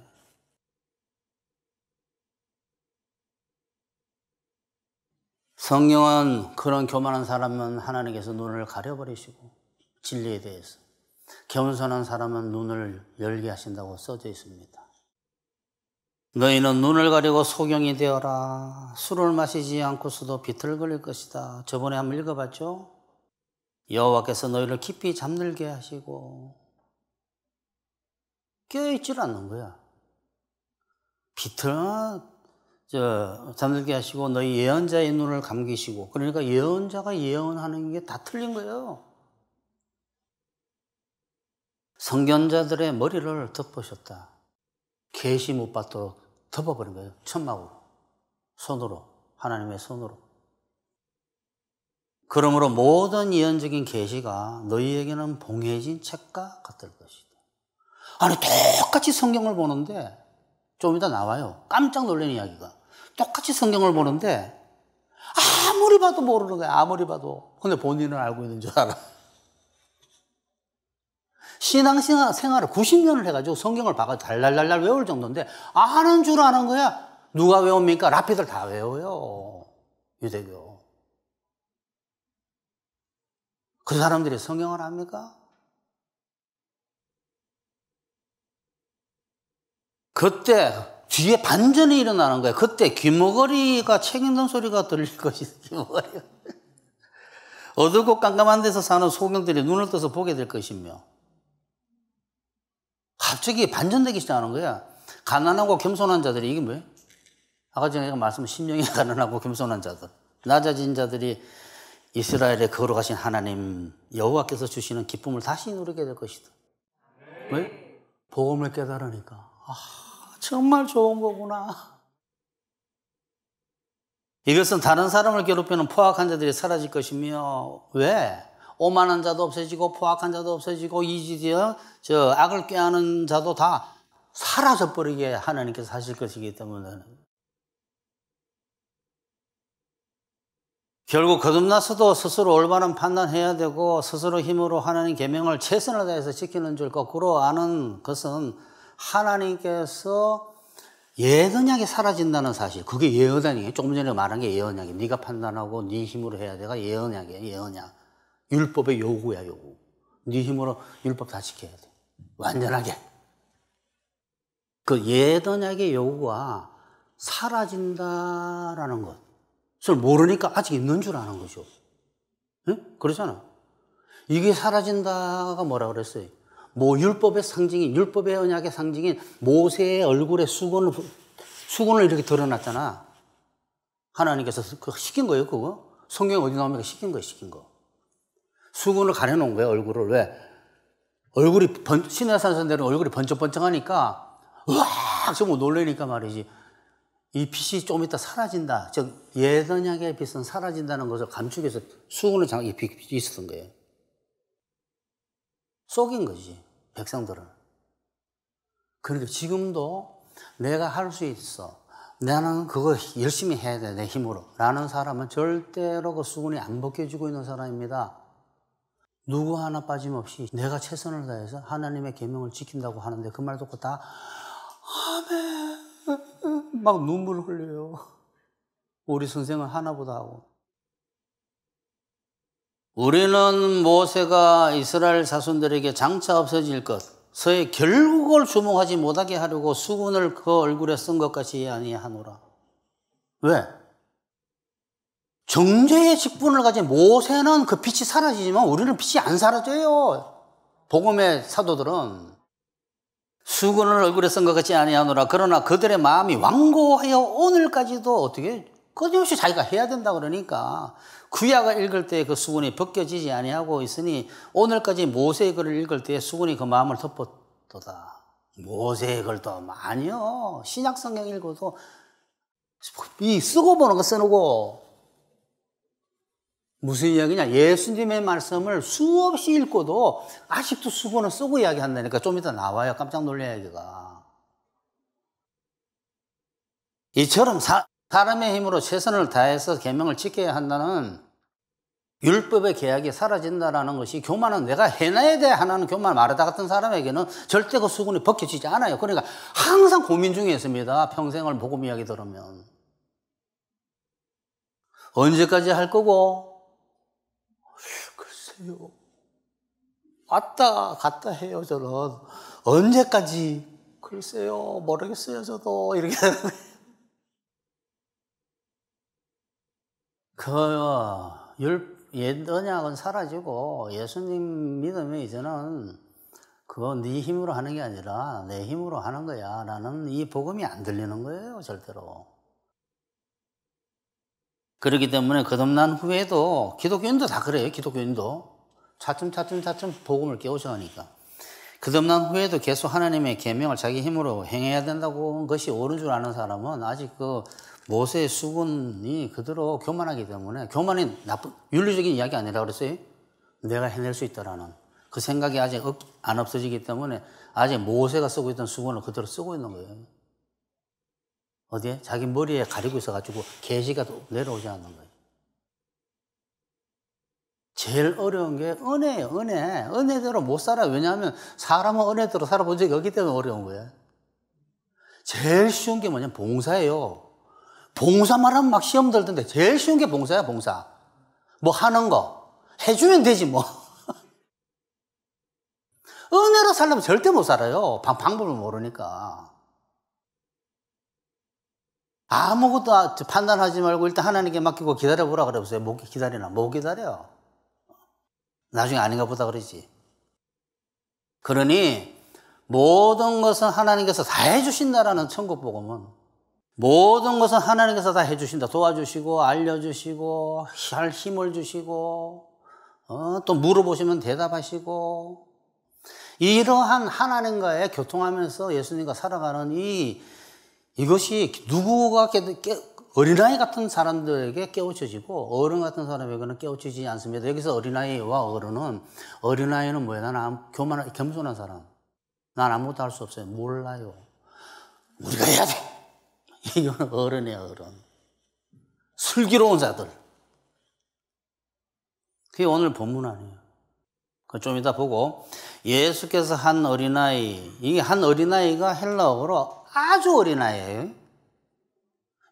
성령은 그런 교만한 사람은 하나님께서 눈을 가려버리시고 진리에 대해서 겸손한 사람은 눈을 열게 하신다고 써져 있습니다. 너희는 눈을 가리고 소경이 되어라. 술을 마시지 않고서도 비틀거릴 것이다. 저번에 한번 읽어봤죠? 여호와께서 너희를 깊이 잠들게 하시고 깨어있질 않는 거야. 잠들게 하시고 너희 예언자의 눈을 감기시고. 그러니까 예언자가 예언하는 게 다 틀린 거예요. 선견자들의 머리를 덮으셨다. 계시 못 받도록 덮어버린 거예요. 천막으로. 손으로. 하나님의 손으로. 그러므로 모든 예언적인 계시가 너희에게는 봉해진 책과 같을 것이다. 아니 똑같이 성경을 보는데 좀 이따 나와요. 깜짝 놀란 이야기가. 똑같이 성경을 보는데 아무리 봐도 모르는 거야. 아무리 봐도. 근데 본인은 알고 있는 줄 알아. 신앙생활을 90년을 해가지고 성경을 봐가지고 달달달달 외울 정도인데 아는 줄 아는 거야. 누가 외웁니까? 라피들 다 외워요. 유대교. 그 사람들이 성경을 압니까? 그때 뒤에 반전이 일어나는 거예요. 그때 귀머거리가 책 읽는 소리가 들릴 것이다. 귀머거리가. 어둡고 깜깜한 데서 사는 소경들이 눈을 떠서 보게 될 것이며 갑자기 반전되기 시작하는 거야. 가난하고 겸손한 자들이 이게 뭐예요? 아까 전에 제가 말씀한 심령이 가난하고 겸손한 자들. 낮아진 자들이 이스라엘에 거룩하신 하나님 여호와께서 주시는 기쁨을 다시 누리게 될 것이다. 왜? 복음을 깨달으니까. 정말 좋은 거구나. 이것은 다른 사람을 괴롭히는 포악한 자들이 사라질 것이며 왜? 오만한 자도 없어지고 포악한 자도 없어지고 악을 꾀하는 자도 다 사라져버리게 하나님께서 하실 것이기 때문에 결국 거듭나서도 스스로 올바른 판단해야 되고 스스로 힘으로 하나님 계명을 최선을 다해서 지키는 줄 거꾸로 아는 것은 하나님께서 예언약이 사라진다는 사실. 그게 예언약이에요. 조금 전에 말한 게 예언약이에요. 네가 판단하고 네 힘으로 해야 돼가 예언약이에요. 예언약. 율법의 요구야, 요구. 네 힘으로 율법 다 지켜야 돼. 완전하게. 그 예언약의 요구가 사라진다라는 것을 모르니까 아직 있는 줄 아는 거죠. 응? 그렇잖아. 이게 사라진다가 뭐라 그랬어요? 율법의 상징인, 율법의 언약의 상징인 모세의 얼굴에 수건을 이렇게 드러났잖아. 하나님께서 그거 시킨 거예요, 그거? 성경에 어디 나오니까 시킨 거예요, 시킨 거. 수건을 가려놓은 거예요, 얼굴을. 왜? 얼굴이, 시내산에서 내려온 얼굴이 번쩍번쩍하니까, 으악! 정말 놀라니까 말이지. 이 빛이 좀 이따 사라진다. 즉, 예언약의 빛은 사라진다는 것을 감추기 위해서 수건을 빛이 있었던 거예요. 속인 거지, 백성들은. 그러니까 지금도 내가 할 수 있어. 나는 그거 열심히 해야 돼, 내 힘으로. 라는 사람은 절대로 그 수건이 안 벗겨지고 있는 사람입니다. 누구 하나 빠짐없이 내가 최선을 다해서 하나님의 계명을 지킨다고 하는데 그 말 듣고 다 아멘 막 눈물 흘려요. 우리 선생은 하나보다 하고. 우리는 모세가 이스라엘 자손들에게 장차 없어질 것의 결국을 주목하지 못하게 하려고 수건을 그 얼굴에 쓴 것 같이 아니하노라. 왜? 정죄의 직분을 가진 모세는 그 빛이 사라지지만 우리는 빛이 안 사라져요. 복음의 사도들은 수건을 얼굴에 쓴 것 같지 아니하노라. 그러나 그들의 마음이 완고하여 오늘까지도 어떻게 끊임없이 자기가 해야 된다 그러니까 구약을 읽을 때 그 수건이 벗겨지지 아니하고 있으니 오늘까지 모세의 글을 읽을 때 수건이 그 마음을 덮었도다. 모세의 글도 아니요. 신약 성경 읽어도 이 쓰고 보는 거 써놓고 무슨 이야기냐? 예수님의 말씀을 수없이 읽고도 아직도 수건을 쓰고 이야기한다니까. 좀 이따 나와요. 깜짝 놀랄 이야기가. 이처럼 사람의 힘으로 최선을 다해서 계명을 지켜야 한다는 율법의 계약이 사라진다는 것이 교만은 내가 해놔야 돼 하나는 교만 마르다 같은 사람에게는 절대 그 수건이 벗겨지지 않아요. 그러니까 항상 고민 중에 있습니다. 평생을 복음 이야기 들으면. 언제까지 할 거고? 글쎄요. 왔다 갔다 해요, 저는. 언제까지? 글쎄요, 모르겠어요, 저도. 이렇게. 옛 언약은 사라지고 예수님 믿으면 이제는 그거 네 힘으로 하는 게 아니라 내 힘으로 하는 거야 라는 이 복음이 안 들리는 거예요, 절대로. 그렇기 때문에 거듭난 후에도 기독교인도 다 그래요. 기독교인도 차츰 복음을 깨우쳐가니까 거듭난 후에도 계속 하나님의 계명을 자기 힘으로 행해야 된다고 한 것이 옳은 줄 아는 사람은 아직 그 모세의 수군이 그대로 교만하기 때문에, 교만이 윤리적인 이야기 아니라 그랬어요. 내가 해낼 수 있다라는 그 생각이 아직 안 없어지기 때문에 아직 모세가 쓰고 있던 수군을 그대로 쓰고 있는 거예요. 어디에? 자기 머리에 가리고 있어가지고 계시가 내려오지 않는 거예요. 제일 어려운 게 은혜예요. 은혜대로 못 살아요. 왜냐하면 사람은 은혜대로 살아본 적이 없기 때문에 어려운 거예요. 제일 쉬운 게 뭐냐면 봉사예요. 봉사만 하면 막 시험 들던데 제일 쉬운 게 봉사야, 봉사. 뭐 하는 거 해주면 되지 뭐. 은혜로 살려면 절대 못 살아요. 방법을 모르니까. 아무것도 판단하지 말고 일단 하나님께 맡기고 기다려보라 그래보세요. 못 기다리나? 못 기다려. 나중에 아닌가 보다 그러지. 그러니 모든 것은 하나님께서 다 해주신다라는 천국 복음은 모든 것은 하나님께서 다 해주신다. 도와주시고 알려주시고 할 힘을 주시고 또 물어보시면 대답하시고 이러한 하나님과의 교통하면서 예수님과 살아가는 이것이 누구가 어린아이 같은 사람들에게 깨우쳐지고 어른 같은 사람에게는 깨우치지 않습니다. 여기서 어린아이와 어린아이는 뭐예요? 나는 겸손한 사람. 난 아무것도 할 수 없어요. 몰라요. 우리가 해야 돼. 이거는 어른이에요, 어른. 슬기로운 자들. 그게 오늘 본문 아니에요. 좀 이따 보고 예수께서 한 어린아이, 이게 한 어린아이가 헬라어로 아주 어린아이예요.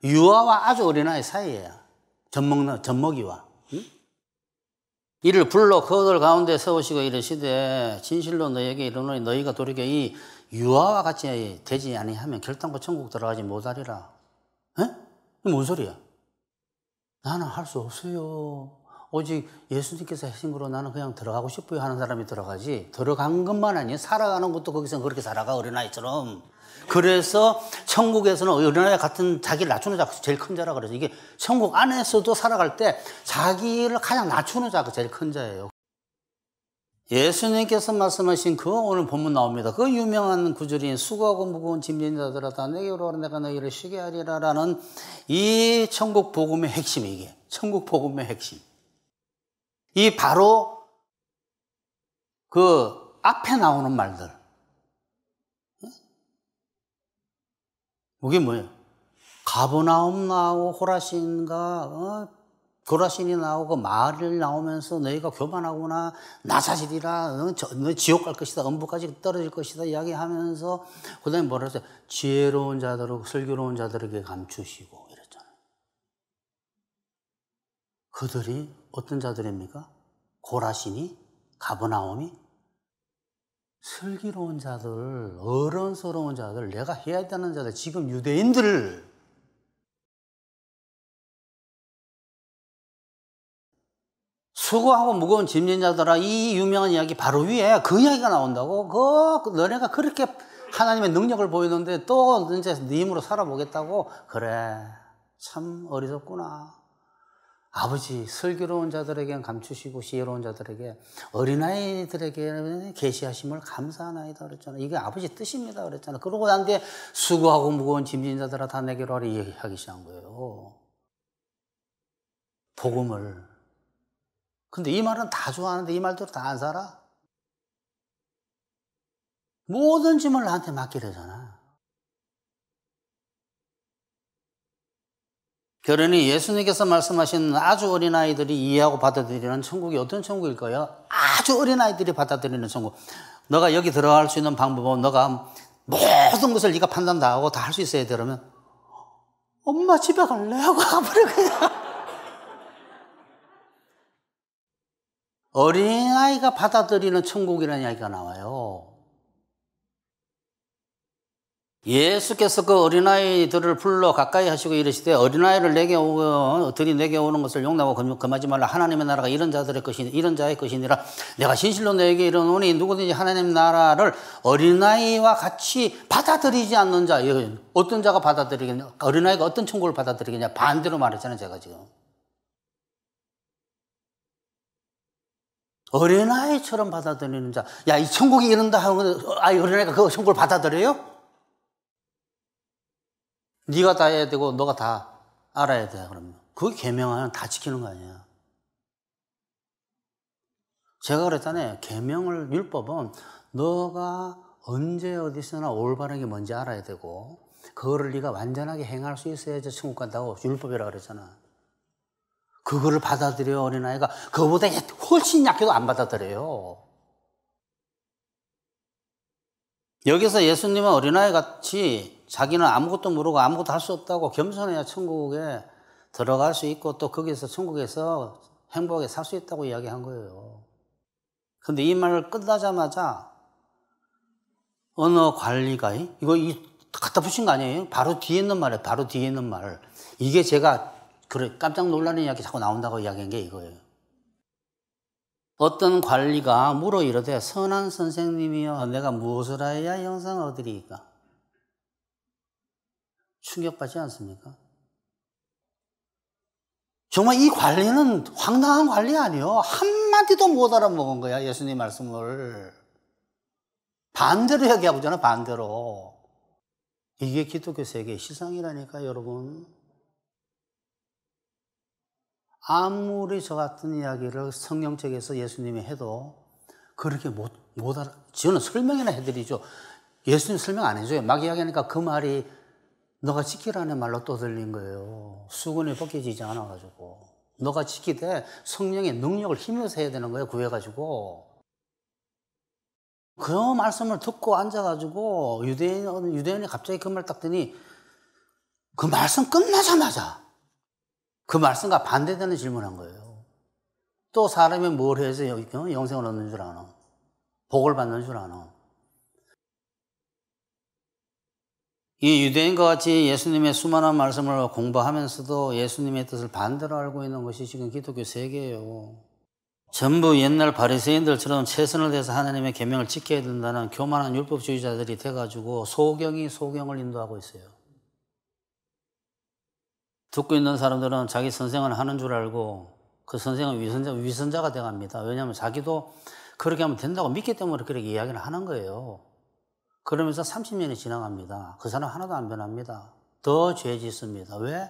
유아와 아주 어린아이 사이예요. 젖먹이와. 응? 이를 불러 그들 가운데 세우시고 이르시되 진실로 너희에게 이르노니 너희가 돌이켜 이 유아와 같이 되지 아니하면 결단코 천국 들어가지 못하리라. 에? 뭔 소리야? 나는 할 수 없어요. 오직 예수님께서 하신 거로 나는 그냥 들어가고 싶어요 하는 사람이 들어가지, 들어간 것만 아니에요. 살아가는 것도 거기서 그렇게 살아가, 어린아이처럼. 그래서 천국에서는 어린아이 같은 자기를 낮추는 자가 제일 큰 자라 그래서, 이게 천국 안에서도 살아갈 때 자기를 가장 낮추는 자가 제일 큰 자예요. 예수님께서 말씀하신 그 오늘 본문 나옵니다. 그 유명한 구절인 수고하고 무거운 짐진 자들아 다 내게로 오라 내가 너희를 쉬게 하리라 라는 이 천국 복음의 핵심이, 이게 천국 복음의 핵심. 이 바로 그 앞에 나오는 말들. 그게 뭐예요? 가버나움 나오고 고라신이 나오고 마을 나오면서 너희가 교만하구나, 나 자질이라, 너 지옥 갈 것이다, 음부까지 떨어질 것이다 이야기하면서 그 다음에 뭐라 했어요? 지혜로운 자들을 슬기로운 자들에게 감추시고 이랬잖아요. 그들이 어떤 자들입니까? 고라신이, 가버나움이, 슬기로운 자들, 어른스러운 자들, 내가 해야 되는 자들, 지금 유대인들, 수고하고 무거운 짐진 자들아, 이 유명한 이야기 바로 위에 그 이야기가 나온다고. 너네가 그렇게 하나님의 능력을 보이는데 또 이제 네 힘으로 살아보겠다고? 그래, 참 어리석구나. 아버지, 슬기로운 자들에게 감추시고 지혜로운 자들에게, 어린아이들에게 계시하심을 감사하나이다 그랬잖아. 이게 아버지 뜻입니다 그랬잖아. 그러고 난 뒤에 수고하고 무거운 짐진 자들아 다 내게로 하라 얘기하기 시작한 거예요, 복음을. 근데 이 말은 다 좋아하는데 이 말대로 다 안 살아? 모든 짐을 나한테 맡기려잖아. 그러니 예수님께서 말씀하신 아주 어린아이들이 이해하고 받아들이는 천국이 어떤 천국일까요? 아주 어린아이들이 받아들이는 천국. 너가 여기 들어갈 수 있는 방법은 너가 모든 것을 네가 판단 다 하고 다 할 수 있어야 돼. 그러면 엄마 집에 갈래? 하고 가버려 그냥. 어린아이가 받아들이는 천국이라는 이야기가 나와요. 예수께서 그 어린아이들을 불러 가까이 하시고 이르시되 어린아이를 내게 오는 것을 용납하고 금하지 말라. 하나님의 나라가 이런 자의 것이니라. 내가 진실로 너에게 이르노니 누구든지 하나님 나라를 어린아이와 같이 받아들이지 않는 자, 어떤 자가 받아들이겠냐? 어린아이가 어떤 천국을 받아들이겠냐? 반대로 말했잖아요 제가 지금. 어린아이처럼 받아들이는 자. 야, 이 천국이 이런다 하면 어린아이가 그 천국을 받아들여요? 네가 다 해야 되고 너가 다 알아야 돼. 그러면 그 계명은 다 지키는 거 아니야. 제가 그랬잖아요. 계명을, 율법은 너가 언제 어디서나 올바른 게 뭔지 알아야 되고 그거를 네가 완전하게 행할 수 있어야지 천국 간다고 율법이라 그랬잖아. 그거를 받아들여 어린아이가. 그거보다 훨씬 약해도 안 받아들여요. 여기서 예수님은 어린아이 같이 자기는 아무것도 모르고 아무것도 할 수 없다고 겸손해야 천국에 들어갈 수 있고 또 거기서 천국에서 행복하게 살 수 있다고 이야기한 거예요. 근데 이 말을 끝나자마자 어느 관리가, 이거 갖다 붙인 거 아니에요? 바로 뒤에 있는 말이에요. 바로 뒤에 있는 말. 이게 제가 깜짝 놀라는 이야기 자꾸 나온다고 이야기한 게 이거예요. 어떤 관리가 물어 이르되 선한 선생님이여 내가 무엇을 하여야 영생을 얻으리이까? 충격받지 않습니까? 정말 이 관리는 황당한 관리 아니에요. 한마디도 못 알아먹은 거야, 예수님 말씀을. 반대로 얘기하잖아, 반대로. 이게 기독교 세계의 시상이라니까, 여러분. 아무리 저 같은 이야기를 성경책에서 예수님이 해도 그렇게 못 알아. 저는 설명이나 해드리죠. 예수님 설명 안 해줘요. 막 이야기하니까 그 말이 너가 지키라는 말로 또 들린 거예요. 수건이 벗겨지지 않아가지고. 너가 지키되 성령의 능력을 힘입어서 해야 되는 거예요. 구해가지고. 그 말씀을 듣고 앉아가지고 유대인이 갑자기 그 말 딱 듣니 그 말씀 끝나자마자 그 말씀과 반대되는 질문을 한 거예요. 또 사람이 뭘 해서 영생을 얻는 줄 아나? 복을 받는 줄 아나? 이 유대인과 같이 예수님의 수많은 말씀을 공부하면서도 예수님의 뜻을 반대로 알고 있는 것이 지금 기독교 세계예요. 전부 옛날 바리새인들처럼 최선을 다해서 하나님의 계명을 지켜야 된다는 교만한 율법주의자들이 돼가지고 소경이 소경을 인도하고 있어요. 듣고 있는 사람들은 자기 선생은 하는 줄 알고 그 선생은 위선자가 돼갑니다. 왜냐하면 자기도 그렇게 하면 된다고 믿기 때문에 그렇게 이야기를 하는 거예요. 그러면서 30년이 지나갑니다. 그 사람 하나도 안 변합니다. 더 죄 짓습니다. 왜?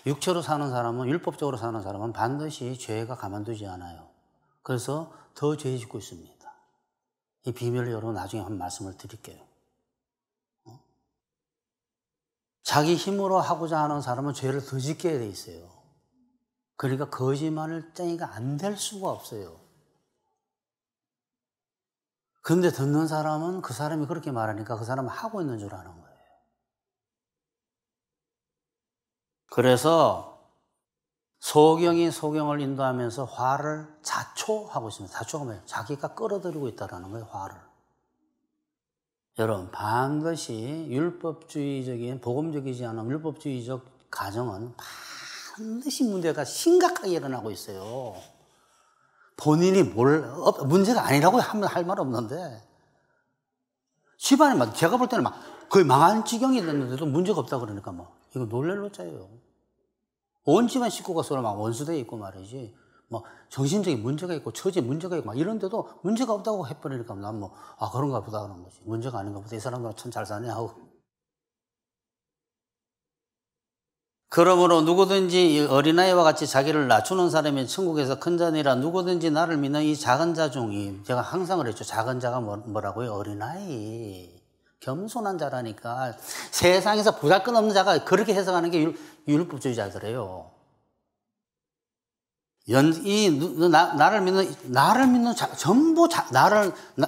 육체로 사는 사람은, 율법적으로 사는 사람은 반드시 죄가 가만두지 않아요. 그래서 더 죄 짓고 있습니다. 이 비밀을 여러분 나중에 한 말씀을 드릴게요. 자기 힘으로 하고자 하는 사람은 죄를 더 짓게 돼 있어요. 그러니까 거짓말을 땡이가 안 될 수가 없어요. 그런데 듣는 사람은 그 사람이 그렇게 말하니까 그 사람은 하고 있는 줄 아는 거예요. 그래서 소경이 소경을 인도하면서 화를 자초하고 있습니다. 자초가 뭐예요? 자기가 끌어들이고 있다는 거예요, 화를. 여러분, 반드시 율법주의적인, 복음적이지 않은 율법주의적 가정은 반드시 문제가 심각하게 일어나고 있어요. 본인이 문제가 아니라고 하면 할 말 없는데, 집안에 막, 제가 볼 때는 막 거의 망한 지경이 됐는데도 문제가 없다 그러니까 막, 이거 놀랄 노짜예요. 온 집안 식구가 서로 막 원수되어 있고 말이지, 뭐, 정신적인 문제가 있고, 처지에 문제가 있고, 막 이런데도 문제가 없다고 해버리니까 난 뭐, 그런가 보다 그런 거지. 문제가 아닌가 보다. 이 사람들은 참 잘 사네 하고. 그러므로 누구든지 어린아이와 같이 자기를 낮추는 사람이 천국에서 큰 자니라. 누구든지 나를 믿는 이 작은 자 중에, 제가 항상 그랬죠. 작은 자가 뭐라고요? 어린아이. 겸손한 자라니까. 세상에서 보잘것없는 자가 그렇게 해석하는 게 율법주의자들이에요.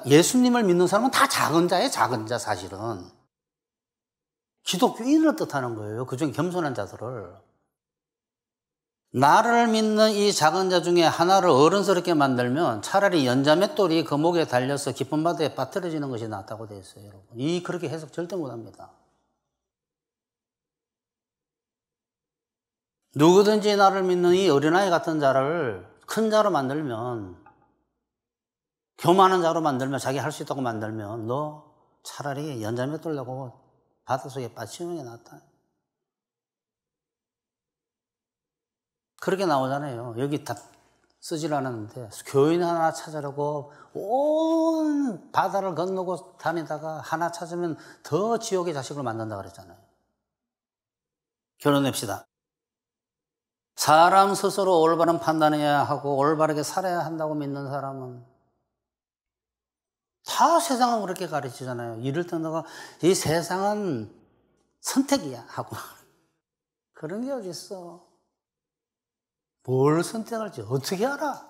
예수님을 믿는 사람은 다 작은 자예요, 작은 자, 사실은. 기독교인을 뜻하는 거예요. 그중에 겸손한 자들을. 나를 믿는 이 작은 자 중에 하나를 어른스럽게 만들면 차라리 연자 맷돌이 그 목에 달려서 깊은 바다에 빠뜨려지는 것이 낫다고 되어 있어요, 여러분. 그렇게 해석 절대 못 합니다. 누구든지 나를 믿는 이 어린아이 같은 자를 큰 자로 만들면, 교만한 자로 만들면, 자기 할 수 있다고 만들면, 너 차라리 연자 맷돌 내고 바닷속에 빠지는 게 낫다. 그렇게 나오잖아요. 여기 다 쓰질 않았는데, 교인 하나 찾으려고 온 바다를 건너고 다니다가 하나 찾으면 더 지옥의 자식을 만든다 그랬잖아요. 결혼합시다. 사람 스스로 올바른 판단해야 하고 올바르게 살아야 한다고 믿는 사람은 다 세상은 그렇게 가르치잖아요. 이럴 때 너가 이 세상은 선택이야 하고 그런 게 어딨어. 뭘 선택할지 어떻게 알아?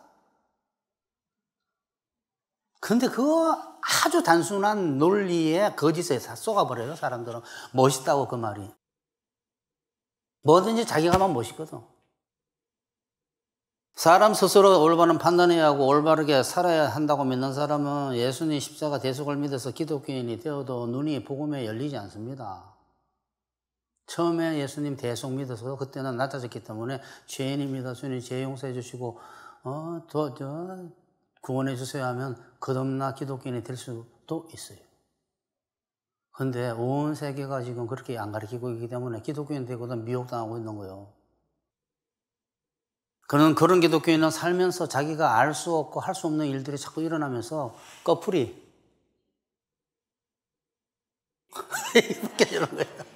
근데 그거 아주 단순한 논리에 거짓에 다 쏘가버려요. 사람들은 멋있다고 그 말이. 뭐든지 자기가 하면 멋있거든. 사람 스스로 올바른 판단해야 하고 올바르게 살아야 한다고 믿는 사람은 예수님 십자가 대속을 믿어서 기독교인이 되어도 눈이 복음에 열리지 않습니다. 처음에 예수님 대속 믿어서 그때는 낮아졌기 때문에 죄인입니다. 주님 죄 용서해 주시고 구원해 주세요 하면 거듭나 기독교인이 될 수도 있어요. 그런데 온 세계가 지금 그렇게 안 가르치고 있기 때문에 기독교인 되고도 미혹당하고 있는 거예요. 그런 기독교인은 살면서 자기가 알 수 없고 할 수 없는 일들이 자꾸 일어나면서 꺼풀이 이렇게 되는 거예요.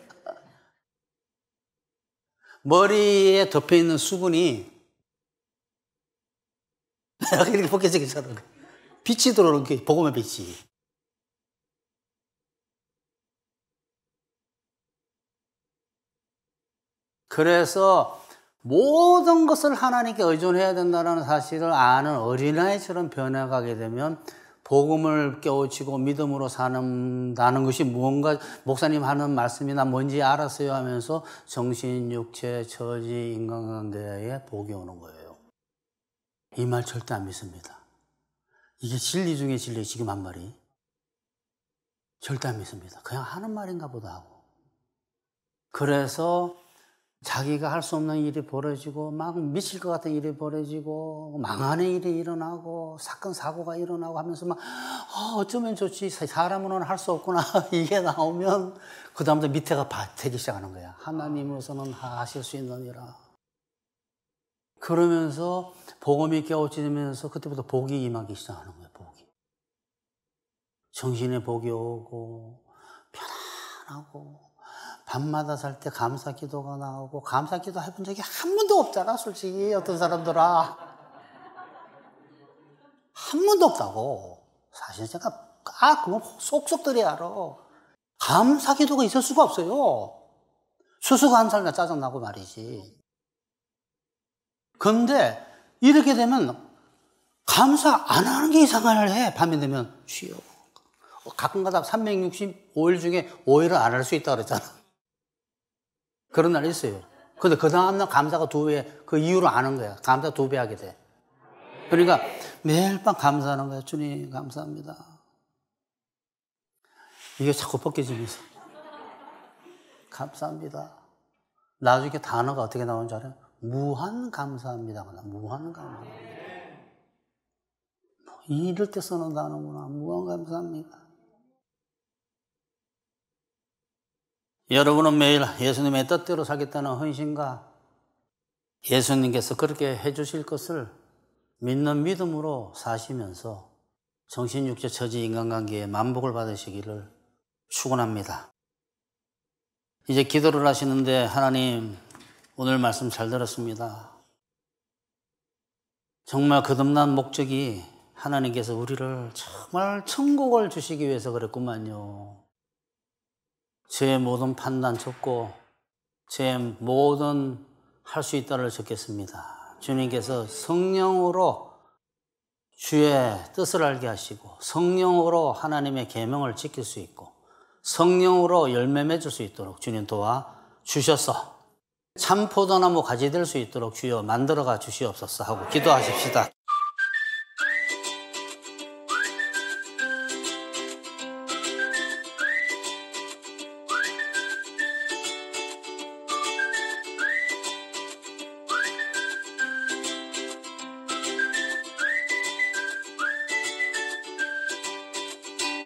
머리에 덮여있는 수분이 이렇게 벗겨지기 시작하는 거예요. 빛이 들어오는 게 복음의 빛이. 그래서 모든 것을 하나님께 의존해야 된다는 사실을 아는 어린아이처럼 변해가게 되면 복음을 깨우치고 믿음으로 산다는 것이 무언가 목사님 하는 말씀이나 뭔지 알았어요 하면서 정신, 육체, 처지, 인간관계에 복이 오는 거예요. 이 말 절대 안 믿습니다. 이게 진리 중에 진리 지금 한 말이. 절대 안 믿습니다. 그냥 하는 말인가 보다 하고. 그래서 자기가 할 수 없는 일이 벌어지고 막 미칠 것 같은 일이 벌어지고 망하는 일이 일어나고 사건 사고가 일어나고 하면서 막 어쩌면 좋지 사람으로는 할 수 없구나 이게 나오면 그 다음부터 밑에가 되기 시작하는 거야. 하나님으로서는 하실 수 있느니라. 그러면서 복음이 깨우쳐지면서 그때부터 복이 임하기 시작하는 거야. 복이. 정신에 복이 오고 편안하고 밤마다 잘 때 감사 기도가 나오고 감사 기도 해본 적이 한 번도 없잖아 솔직히 어떤 사람들아 한 번도 없다고. 사실 제가 그건 속속들이 알아. 감사 기도가 있을 수가 없어요. 수수한 살나 짜증나고 말이지. 그런데 이렇게 되면 감사 안 하는 게 이상을 해. 밤이 되면 쉬어. 가끔가다 365일 중에 5일은 안 할 수 있다고 그랬잖아. 그런 날이 있어요. 근데 그 다음날 감사가 2배, 그 이유를 아는 거야. 감사 2배 하게 돼. 그러니까 매일 밤 감사하는 거야. 주님, 감사합니다. 이게 자꾸 벗겨지면서. 감사합니다. 나중에 단어가 어떻게 나오는 줄 알아요? 무한 감사합니다. 무한 감사합니다. 이럴 때 쓰는 단어구나. 무한 감사합니다. 여러분은 매일 예수님의 뜻대로 살겠다는 헌신과 예수님께서 그렇게 해주실 것을 믿는 믿음으로 사시면서 정신, 육체, 처지, 인간관계에 만복을 받으시기를 축원합니다. 이제 기도를 하시는데 하나님 오늘 말씀 잘 들었습니다. 정말 거듭난 목적이 하나님께서 우리를 정말 천국을 주시기 위해서 그랬구만요. 제 모든 판단 접고 제 모든 할 수 있다를 적겠습니다. 주님께서 성령으로 주의 뜻을 알게 하시고 성령으로 하나님의 계명을 지킬 수 있고 성령으로 열매 맺을 수 있도록 주님 도와주셔서 참 포도나무 가지 될 수 있도록 주여 만들어가 주시옵소서 하고 기도하십시다.